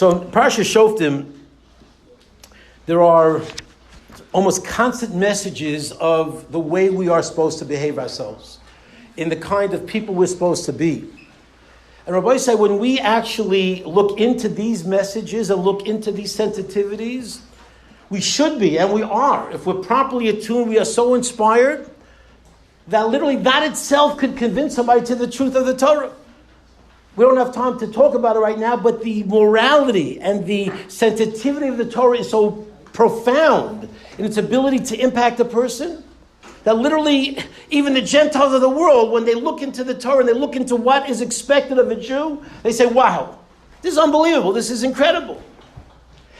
So in Parsha Shoftim, there are almost constant messages of the way we are supposed to behave ourselves, in the kind of people we're supposed to be. And Rabbi said, when we actually look into these messages and look into these sensitivities, we should be, and we are. If we're properly attuned, we are so inspired that literally that itself could convince somebody to the truth of the Torah. We don't have time to talk about it right now, but the morality and the sensitivity of the Torah is so profound in its ability to impact a person that literally even the Gentiles of the world, when they look into the Torah and they look into what is expected of a Jew, they say, wow, this is unbelievable, this is incredible.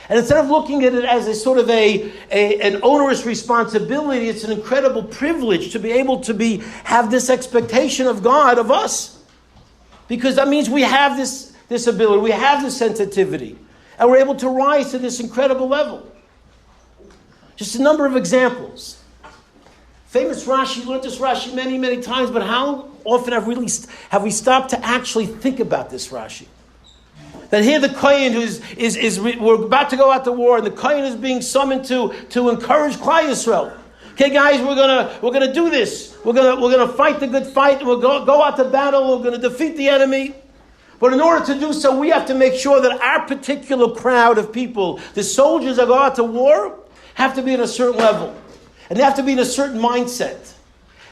And instead of looking at it as a sort of an onerous responsibility, it's an incredible privilege to be able to have this expectation of God, of us. Because that means we have this ability, we have this sensitivity, and we're able to rise to this incredible level. Just a number of examples. Famous Rashi, learned this Rashi many, many times, but how often have we stopped to actually think about this Rashi? That here the Kohen we're about to go out to war, and the Kohen is being summoned to encourage Klal Yisrael. Okay, guys, we're gonna do this. We're gonna fight the good fight, and we'll go out to battle. We're gonna defeat the enemy. But in order to do so, we have to make sure that our particular crowd of people, the soldiers that go out to war, have to be at a certain level, and they have to be in a certain mindset.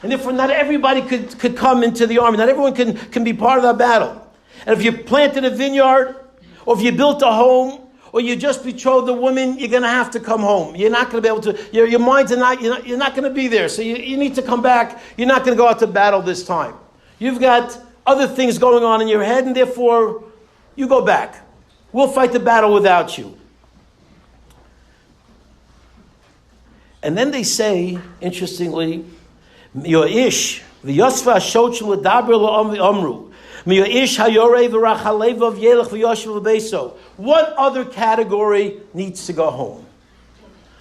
And therefore, not everybody could come into the army. Not everyone can be part of that battle. And if you planted a vineyard, or if you built a home, or you just betrothed a woman, you're going to have to come home. You're not going to be able to. Your minds are not. You're not going to be there. So you need to come back. You're not going to go out to battle this time. You've got other things going on in your head, and therefore you go back. We'll fight the battle without you. And then they say, interestingly, Yoish v'yosva shochim l'daber l'amru. What other category needs to go home?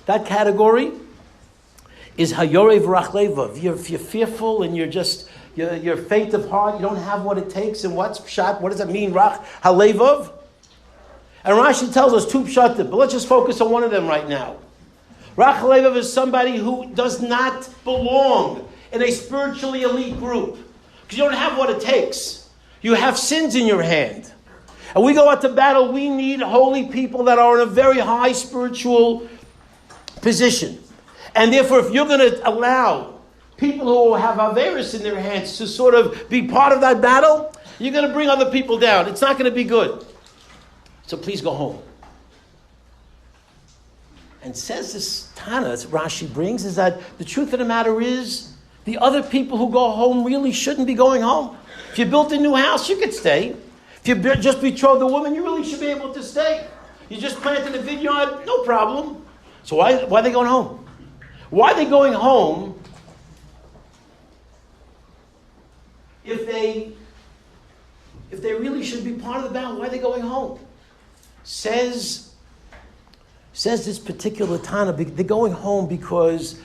That category is hayorei v'rach levav. If you're fearful and you're faint of heart, you don't have what it takes. And what does that mean? Rach halevav. And Rashi tells us two pshatim, but let's just focus on one of them right now. Rach halevav is somebody who does not belong in a spiritually elite group because you don't have what it takes. You have sins in your hand. And we go out to battle, we need holy people that are in a very high spiritual position. And therefore, if you're going to allow people who have Averis in their hands to sort of be part of that battle, you're going to bring other people down. It's not going to be good. So please go home. And says this Tana, Rashi brings, is that the truth of the matter is, the other people who go home really shouldn't be going home. If you built a new house, you could stay. If you just betrothed a woman, you really should be able to stay. You just planted a vineyard, no problem. So why are they going home? Why are they going home if they really should be part of the battle? Why are they going home? Says this particular Tana, they're going home because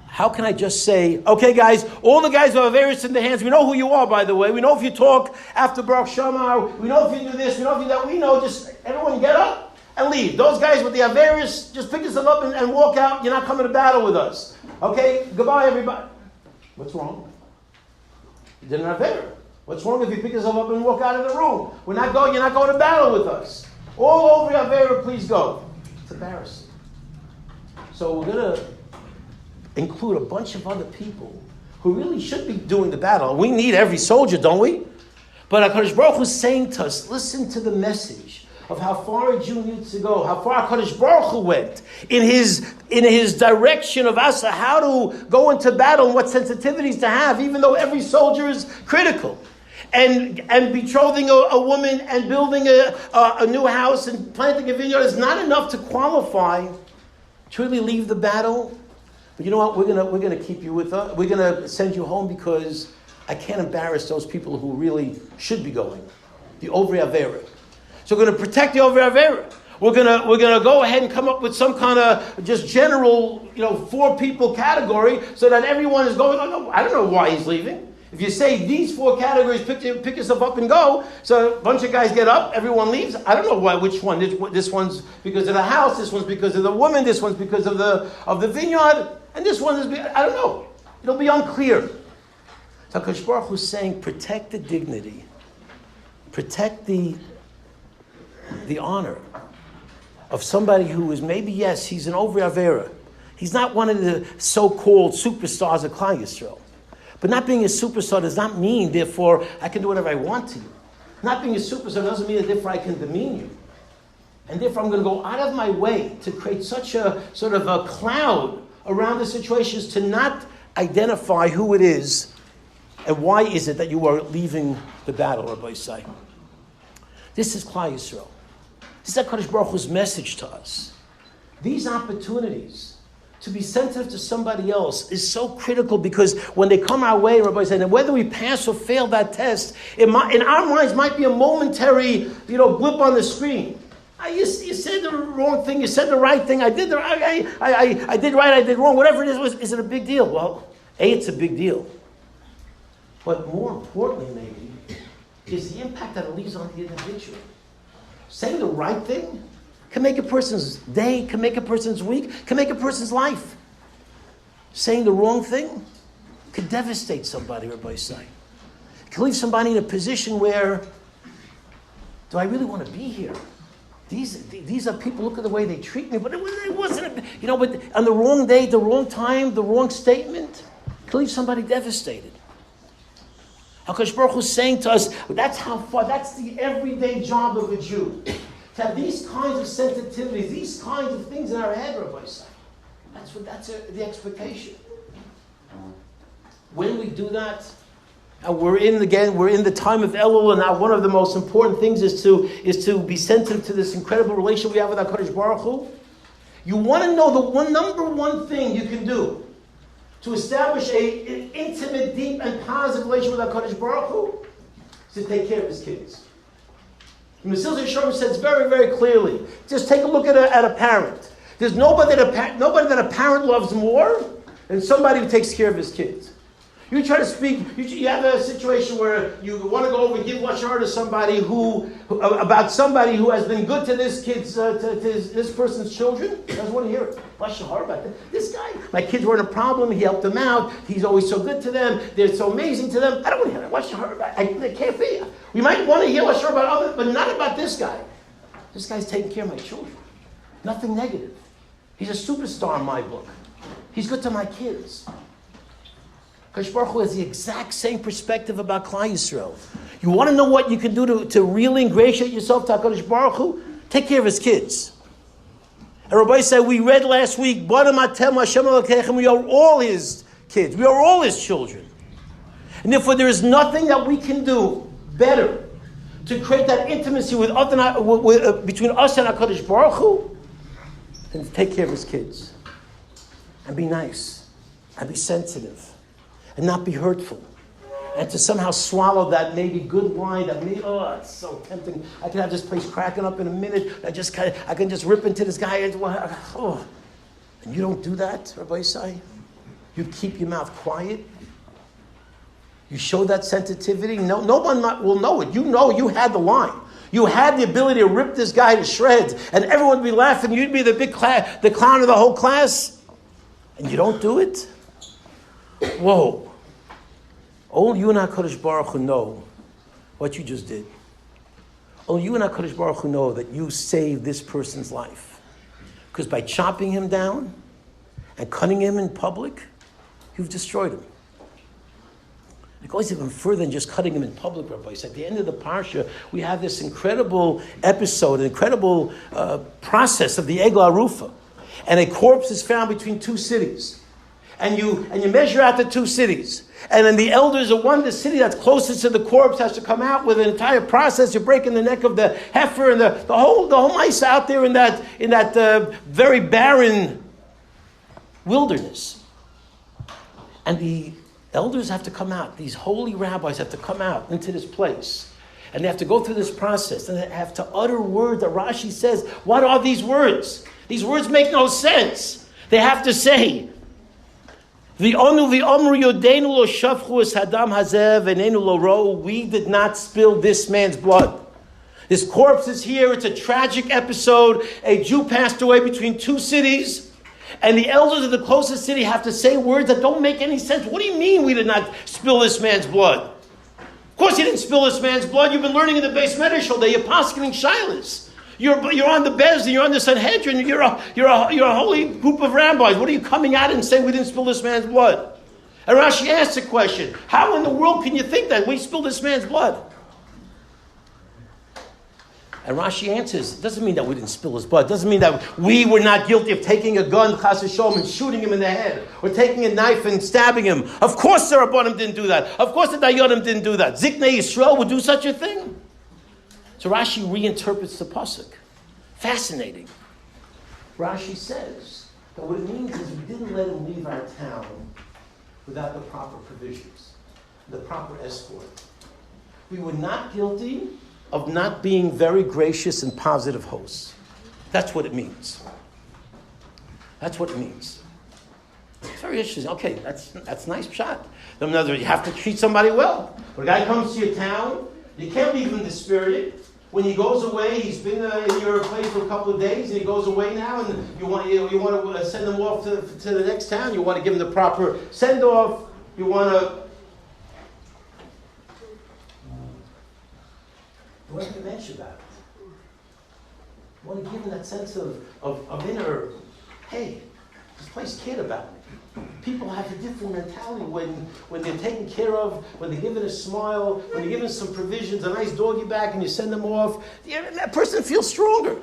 how can I just say, okay, guys, all the guys who have Averis in their hands, we know who you are, by the way. We know if you talk after Baruch Shema, we know if you do this, we know if you do that. We know, just everyone get up and leave. Those guys with the Averis, just pick yourself up and walk out. You're not coming to battle with us. Okay, goodbye, everybody. What's wrong? You didn't have Averis. What's wrong if you pick yourself up and walk out of the room? You're not going to battle with us. All over your Averis, please go. It's embarrassing. So we're going to include a bunch of other people who really should be doing the battle. We need every soldier, don't we? But HaKadosh Baruch Hu is saying to us, listen to the message of how far a Jew needs to go, how far HaKadosh Baruch Hu went in his direction of us, how to go into battle and what sensitivities to have, even though every soldier is critical. And betrothing a woman and building a new house and planting a vineyard is not enough to qualify to really leave the battle. But you know what? We're gonna keep you with us. We're gonna send you home because I can't embarrass those people who really should be going. The Ovri Avera. So we're gonna protect the Ovri Avera. We're gonna go ahead and come up with some kind of just general, 4 people category so that everyone is going. Oh, no, I don't know why he's leaving. If you say these 4 categories, pick yourself up and go, so a bunch of guys get up, everyone leaves. I don't know why. Which one? This one's because of the house. This one's because of the woman. This one's because of the vineyard. And this one is, I don't know. It'll be unclear. So HaKadosh Baruch Hu is saying, protect the dignity, protect the honor of somebody who is maybe, yes, he's an Ovri Avera. He's not one of the so-called superstars of Klal Yisrael. But not being a superstar does not mean, therefore, I can do whatever I want to you. Not being a superstar doesn't mean that, therefore, I can demean you. And therefore, I'm going to go out of my way to create such a sort of a cloud around the situations to not identify who it is and why is it that you are leaving the battle, Rabbi Say. This is Klal Yisrael. This is HaKadosh Baruch Hu's message to us. These opportunities to be sensitive to somebody else is so critical, because when they come our way, Rabbi said, and whether we pass or fail that test, in our minds might be a momentary, blip on the screen. You said the wrong thing. You said the right thing. I did right. I did right. I did wrong. Whatever it is it a big deal? Well, it's a big deal. But more importantly, maybe, is the impact that it leaves on the individual. Saying the right thing can make a person's day, can make a person's week, can make a person's life. Saying the wrong thing could devastate somebody, Rabbi Say. It can leave somebody in a position where, do I really want to be here? These are people, look at the way they treat me, but it wasn't, but on the wrong day, the wrong time, the wrong statement, it can leave somebody devastated. HaKadosh Baruch Hu is saying to us, that's the everyday job of a Jew. To have these kinds of sensitivities, these kinds of things in our head, Rabbi Say. That's the expectation. When we do that, and we're in the time of Elul, and now one of the most important things is to be sensitive to this incredible relationship we have with HaKadosh Baruch Hu. You want to know the number one thing you can do to establish an intimate, deep, and positive relationship with HaKadosh Baruch Hu is to take care of his kids. The Mesilas Yesharim says very, very clearly, just take a look at a parent. There's nobody that a parent loves more than somebody who takes care of his kids. You try to speak, you have a situation where you want to go over and give lashon to somebody about somebody who has been good to this person's children. I just want to hear it. Lashon about that. This guy, my kids were in a problem, he helped them out, he's always so good to them, they're so amazing to them. I don't want to hear lashon about it. They can't be. We might want to hear lashon about others, but not about this guy. This guy's taking care of my children. Nothing negative. He's a superstar in my book. He's good to my kids. HaKadosh Baruch Hu has the exact same perspective about Klal Yisrael. You want to know what you can do to really ingratiate yourself to HaKadosh Baruch Hu? Take care of his kids. And Rabbi said, we read last week, we are all his kids. We are all his children. And therefore there is nothing that we can do better to create that intimacy between us and HaKadosh Baruch Hu than to take care of his kids. And be nice. And be sensitive. And not be hurtful. And to somehow swallow that maybe good line that maybe, it's so tempting. I can have this place cracking up in a minute. I can just rip into this guy. And you don't do that, Rabbi Say? You keep your mouth quiet. You show that sensitivity. No one will know it. You know you had the line. You had the ability to rip this guy to shreds. And everyone would be laughing. You'd be the clown of the whole class. And you don't do it? Whoa. Only you and HaKadosh Baruch Hu know what you just did. Only you and HaKadosh Baruch Hu know that you saved this person's life. Because by chopping him down and cutting him in public, you've destroyed him. It goes even further than just cutting him in public, Rabbi. At the end of the Parsha, we have this incredible episode, an incredible process of the Eglah Arufa. And a corpse is found between two cities. And you measure out the two cities. And then the elders of the city that's closest to the corpse has to come out with an entire process. You're breaking the neck of the heifer and the whole mice out there in that very barren wilderness. And the elders have to come out. These holy rabbis have to come out into this place. And they have to go through this process. And they have to utter words that Rashi says, what are these words? These words make no sense. They have to say, We did not spill this man's blood. His corpse is here. It's a tragic episode. A Jew passed away between two cities, and the elders of the closest city have to say words that don't make any sense. What do you mean we did not spill this man's blood? Of course you didn't spill this man's blood. You've been learning in the base medrash all day. You're poskening shilas. You're on the Bezdin, you're on the Sanhedrin, you're a holy group of rabbis. What are you coming out and saying we didn't spill this man's blood? And Rashi asks a question. How in the world can you think that we spilled this man's blood? And Rashi answers, it doesn't mean that we didn't spill his blood. It doesn't mean that we were not guilty of taking a gun, chas v'sholom, and shooting him in the head. Or taking a knife and stabbing him. Of course the Rabbanim didn't do that. Of course the Dayanim didn't do that. Ziknei Yisrael would do such a thing. So Rashi reinterprets the pasuk. Fascinating. Rashi says that what it means is we didn't let him leave our town without the proper provisions, the proper escort. We were not guilty of not being very gracious and positive hosts. That's what it means. That's what it means. It's very interesting. Okay, that's nice shot. In other words, you have to treat somebody well. When a guy comes to your town, you can't leave him dispirited. When he goes away, he's been in your place for a couple of days, and he goes away now, and you want to send him off to the next town. You want to give him the proper send-off. You want to be mentioned about it. You want to give him that sense of inner, hey, this place cared about me. People have a different mentality when they're taken care of, when they're given a smile, when you're given some provisions, a nice doggy bag, and you send them off. That person feels stronger.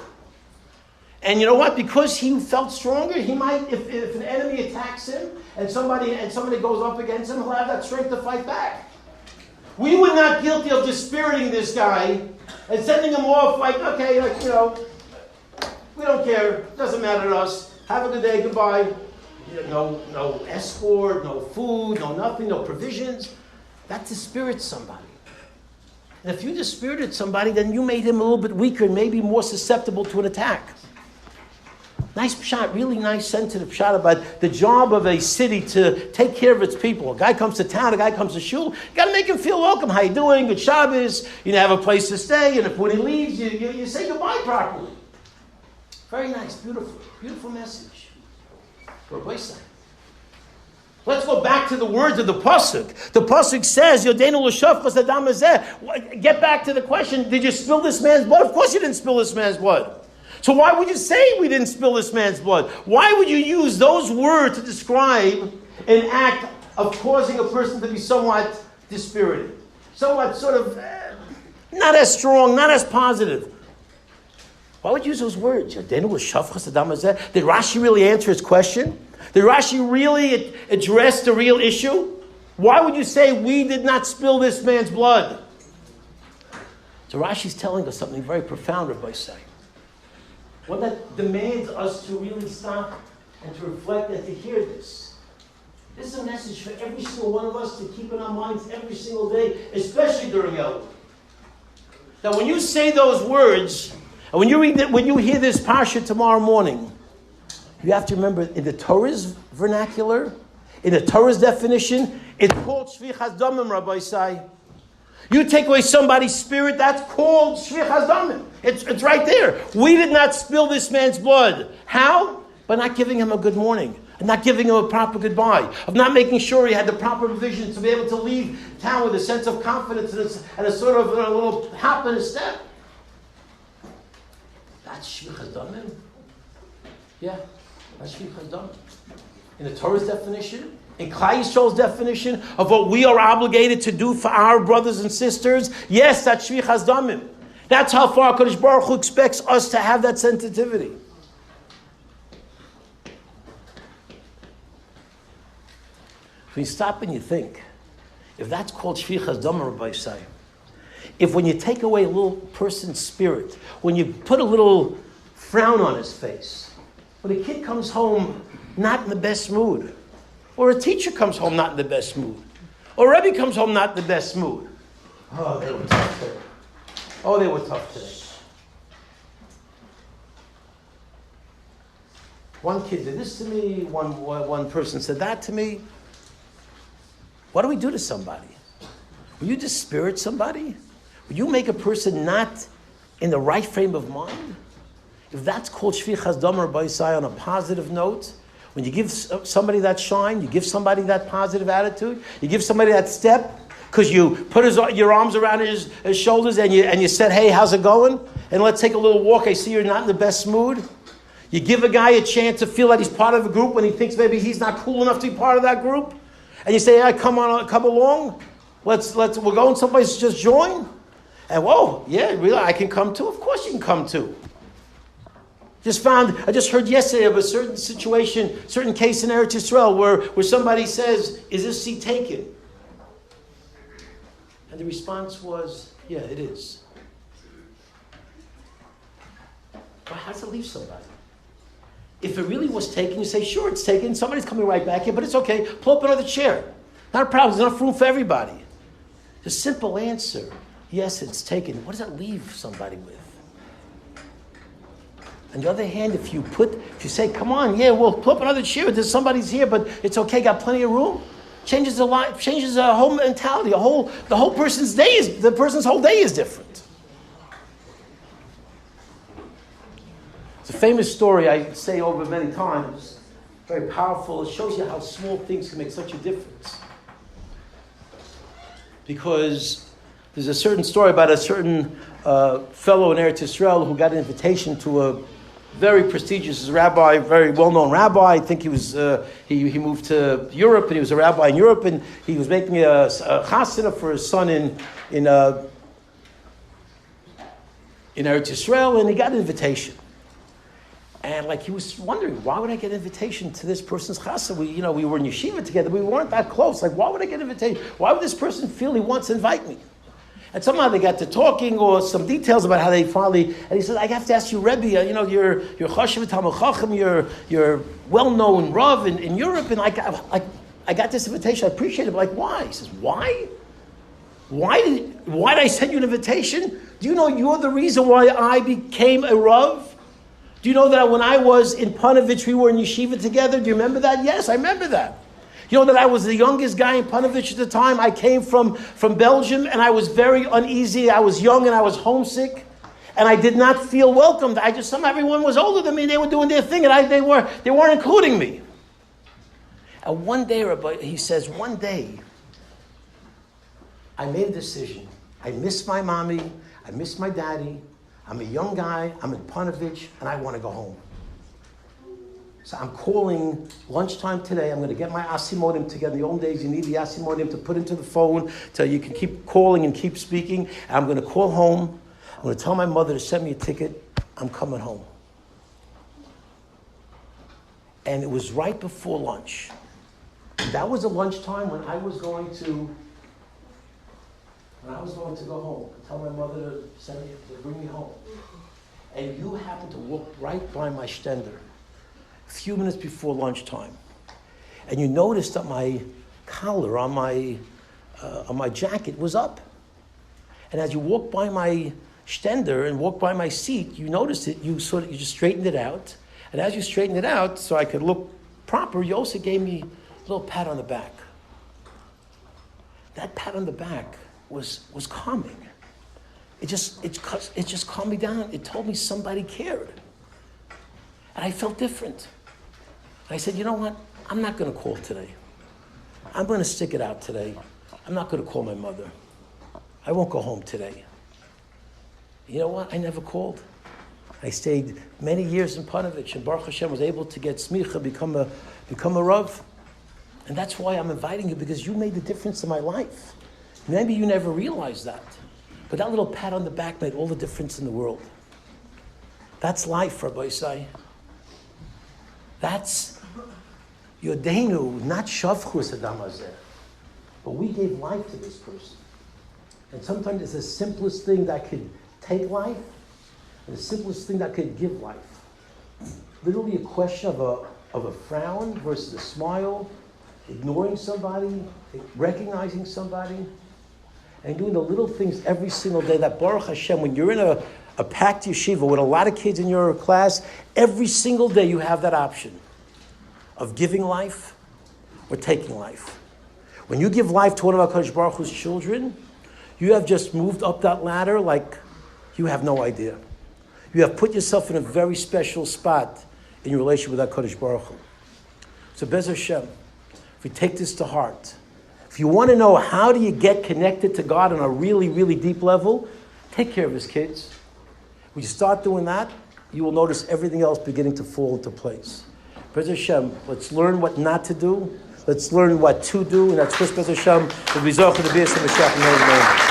And you know what? Because he felt stronger, he might, if an enemy attacks him and somebody goes up against him, he'll have that strength to fight back. We were not guilty of dispiriting this guy and sending him off we don't care, doesn't matter to us. Have a good day, goodbye. No escort, no food, no nothing, no provisions. That dispirits somebody. And if you dispirited somebody, then you made him a little bit weaker and maybe more susceptible to an attack. Nice shot, really nice, sensitive shot about the job of a city to take care of its people. A guy comes to town, a guy comes to shul. You got to make him feel welcome. How you doing? Good Shabbos. You have a place to stay. And if when he leaves, you say goodbye properly. Very nice, beautiful, beautiful message. Let's go back to the words of the pasuk. The pasuk says, "Yodeinu l'shafchas hadam hazeh." Get back to the question: did you spill this man's blood? Of course, you didn't spill this man's blood. So why would you say we didn't spill this man's blood? Why would you use those words to describe an act of causing a person to be somewhat dispirited, somewhat sort of not as strong, not as positive? Why would you use those words? Did Rashi really answer his question? Did Rashi really address the real issue? Why would you say we did not spill this man's blood? So Rashi's telling us something very profound, Rabbi Say. One that demands us to really stop and to reflect and to hear this. This is a message for every single one of us to keep in our minds every single day, especially during Elul. That when you say those words, and when you hear this parsha tomorrow morning, you have to remember in the Torah's vernacular, in the Torah's definition, it's called shvichas damim, Rabbi Say. You take away somebody's spirit, that's called shvichas damim. It's right there. We did not spill this man's blood. How? By not giving him a good morning, and not giving him a proper goodbye, of not making sure he had the proper provision to be able to leave town with a sense of confidence and a sort of a little hop and a step. That's shvichas damim. Yeah, that's shvichas damim. In the Torah's definition, in Klal Yisrael's definition of what we are obligated to do for our brothers and sisters, yes, that's shvichas damim. That's how far HaKadosh Baruch Hu expects us to have that sensitivity. When you stop and you think, if that's called shvichas damim, Rabbi Say, if when you take away a little person's spirit, when you put a little frown on his face, when a kid comes home not in the best mood, or a teacher comes home not in the best mood, or a Rebbe comes home not in the best mood, oh, they were tough today. Oh, they were tough today. One kid did this to me, one person said that to me. What do we do to somebody? Will you dispirit somebody? Will you make a person not in the right frame of mind? If that's called shvichas dam or ba'isai on a positive note, when you give somebody that shine, you give somebody that positive attitude, you give somebody that step, because you put your arms around his shoulders and you said, hey, how's it going? And let's take a little walk. I see you're not in the best mood. You give a guy a chance to feel that he's part of a group when he thinks maybe he's not cool enough to be part of that group. And you say, hey, come along. We're going someplace, just join. And whoa, yeah, really, I can come too? Of course you can come too. I just heard yesterday of a certain situation, certain case in Eretz Yisrael where somebody says, is this seat taken? And the response was, yeah, it is. But how does it leave somebody? If it really was taken, you say, sure, it's taken. Somebody's coming right back here, but it's okay. Pull up another chair. Not a problem. There's enough room for everybody. The simple answer, yes, it's taken. What does that leave somebody with? On the other hand, if you say, come on, yeah, we'll pull up another chair. There's somebody's here, but it's okay. Got plenty of room. Changes the life. Changes the whole mentality. The whole person's whole day is different. It's a famous story I say over many times. Very powerful. It shows you how small things can make such a difference. Because there's a certain story about a certain fellow in Eretz Yisrael who got an invitation to a very prestigious rabbi, very well-known rabbi. I think he was he moved to Europe, and he was a rabbi in Europe, and he was making a chasana for his son in Eretz Yisrael, and he got an invitation. And he was wondering, why would I get an invitation to this person's chasana? We were in yeshiva together. We weren't that close. Why would I get an invitation? Why would this person feel he wants to invite me? And somehow they got to talking, or some details about how they finally. And he said, "I have to ask you, Rebbe. You're chashiv Talmud Chacham. You're well-known Rav in Europe, and I got this invitation. I appreciate it. But why?" He says, "Why? Why did I send you an invitation? Do you know you're the reason why I became a Rav? Do you know that when I was in Panovich, we were in yeshiva together? Do you remember that? Yes, I remember that. You know that I was the youngest guy in Panovich at the time. I came from Belgium, and I was very uneasy. I was young, and I was homesick, and I did not feel welcomed. Somehow everyone was older than me. They were doing their thing, and they weren't including me. And one day, he says, one day, I made a decision. I miss my mommy. I miss my daddy. I'm a young guy. I'm in Panovich, and I want to go home. So I'm calling lunchtime today. I'm going to get my ASI modem together. In the old days, you need the ASI modem to put into the phone so you can keep calling and keep speaking. And I'm going to call home. I'm going to tell my mother to send me a ticket. I'm coming home. And it was right before lunch. That was a lunchtime when I was going to go home. Tell my mother to bring me home. And you happened to walk right by my stender a few minutes before lunchtime, and you noticed that my collar on my jacket was up. And as you walked by my stender and walked by my seat, you noticed it. You just straightened it out, and as you straightened it out, so I could look proper, you also gave me a little pat on the back. That pat on the back was calming. It just calmed me down. It told me somebody cared. And I felt different. I said, you know what? I'm not going to call today. I'm going to stick it out today. I'm not going to call my mother. I won't go home today. You know what? I never called. I stayed many years in Panovich, and Baruch Hashem was able to get smicha, become a Rav. And that's why I'm inviting you, because you made the difference in my life. Maybe you never realized that. But that little pat on the back made all the difference in the world. That's life, Rabbi Isai. That's Yodenu, not Shavchus Adam Hazeh. But we gave life to this person. And sometimes it's the simplest thing that could take life, and the simplest thing that could give life. Literally a question of a frown versus a smile, ignoring somebody, recognizing somebody, and doing the little things every single day. That Baruch Hashem, when you're in a packed yeshiva with a lot of kids in your class, every single day you have that option of giving life or taking life. When you give life to one of HaKadosh Baruch Hu's children, you have just moved up that ladder like you have no idea. You have put yourself in a very special spot in your relationship with HaKadosh Baruch Hu. So Bez Hashem, if we take this to heart, if you want to know how do you get connected to God on a really, really deep level, take care of His kids. When you start doing that, you will notice everything else beginning to fall into place. Bez Hashem, let's learn what not to do. Let's learn what to do, and that's Bez Hashem, the Rizach of the B'yas and the